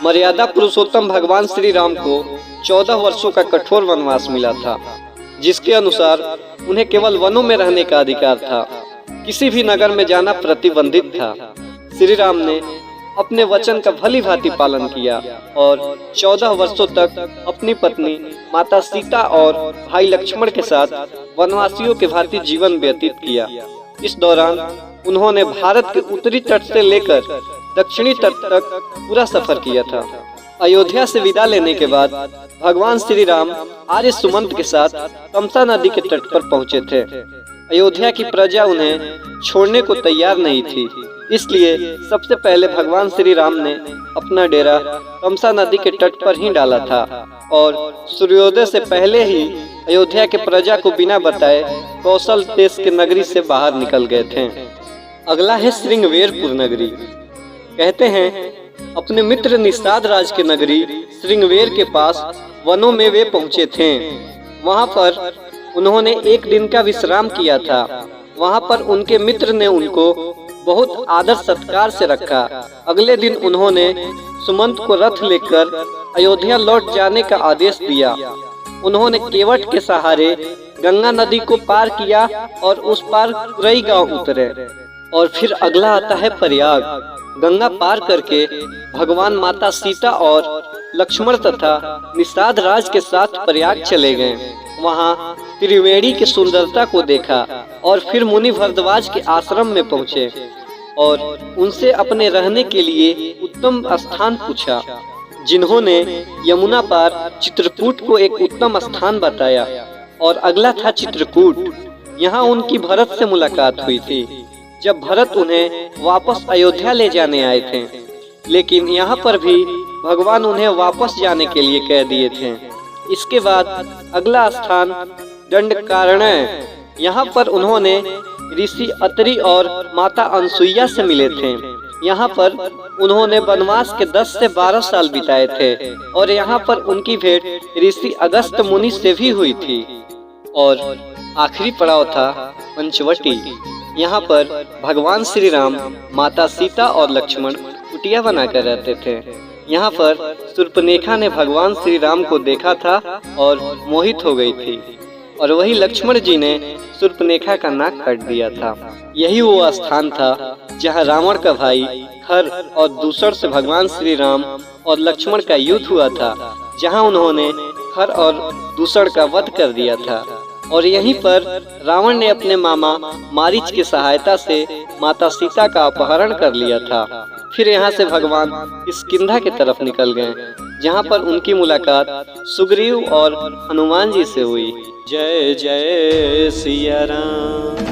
मर्यादा पुरुषोत्तम भगवान श्री राम को 14 वर्षों का कठोर वनवास मिला था, जिसके अनुसार उन्हें केवल वनों में रहने का अधिकार था। किसी भी नगर में जाना प्रतिबंधित था। श्री राम ने अपने वचन का भली भांति पालन किया और 14 वर्षों तक अपनी पत्नी माता सीता और भाई लक्ष्मण के साथ वनवासियों के भांति जीवन व्यतीत किया। इस दौरान उन्होंने भारत के उत्तरी तट से लेकर दक्षिणी तट तक पूरा सफर किया था। अयोध्या से विदा लेने के बाद भगवान श्री राम आर्य सुमंत के साथ तमसा नदी के तट पर पहुंचे थे। अयोध्या की प्रजा उन्हें छोड़ने को तैयार नहीं थी, इसलिए सबसे पहले भगवान श्री राम ने अपना डेरा तमसा नदी के तट पर ही डाला था और सूर्योदय से पहले ही अयोध्या के प्रजा को बिना बताए कौशल देश के नगरी से बाहर निकल गए थे। अगला है श्रृंगवेरपुर नगरी। कहते हैं अपने मित्र निषाद राज के नगरी श्रृंगवेर के पास वनों में वे पहुंचे थे। वहां पर उन्होंने एक दिन का विश्राम किया था। वहां पर उनके मित्र ने उनको बहुत आदर सत्कार से रखा। अगले दिन उन्होंने सुमंत को रथ लेकर अयोध्या लौट जाने का आदेश दिया। उन्होंने केवट के सहारे गंगा नदी को पार किया और उस पार कुरई गांव उतरे। और फिर अगला आता है प्रयाग। गंगा पार करके भगवान माता सीता और लक्ष्मण तथा निषाद राज के साथ प्रयाग चले गए। वहां त्रिवेणी की सुंदरता को देखा और फिर मुनि भरद्वाज के आश्रम में पहुंचे और उनसे अपने रहने के लिए उत्तम स्थान पूछा, जिन्होंने यमुना पार चित्रकूट को एक उत्तम स्थान बताया। और अगला था चित्रकूट। यहाँ उनकी भरत से मुलाकात हुई थी, जब भरत उन्हें वापस अयोध्या ले जाने आए थे, लेकिन यहाँ पर भी भगवान उन्हें वापस जाने के लिए कह दिए थे। इसके बाद अगला स्थान दंडकारण्य। यहाँ पर उन्होंने ऋषि अत्रि और माता अनसुईया से मिले थे। यहाँ पर उन्होंने वनवास के 10 से 12 साल बिताए थे और यहाँ पर उनकी भेंट ऋषि अगस्त मुनि से भी हुई थी। और आखिरी पड़ाव था पंचवटी। यहाँ पर भगवान श्री राम, माता सीता और लक्ष्मण कुटिया बनाकर रहते थे। यहाँ पर शूर्पणखा ने भगवान श्री राम को देखा था और मोहित हो गई थी, और वही लक्ष्मण जी ने शूर्पणखा का नाक काट दिया था। यही वो स्थान था जहाँ रावण का भाई खर और दूसर से भगवान श्री राम और लक्ष्मण का युद्ध हुआ था, जहाँ उन्होंने खर और दूसर का वध कर दिया था। और यहीं पर रावण ने अपने मामा मारीच की सहायता से माता सीता का अपहरण कर लिया था। फिर यहाँ से भगवान किष्किंधा की तरफ निकल गए, जहाँ पर उनकी मुलाकात सुग्रीव और हनुमान जी से हुई। जय जय सिया राम।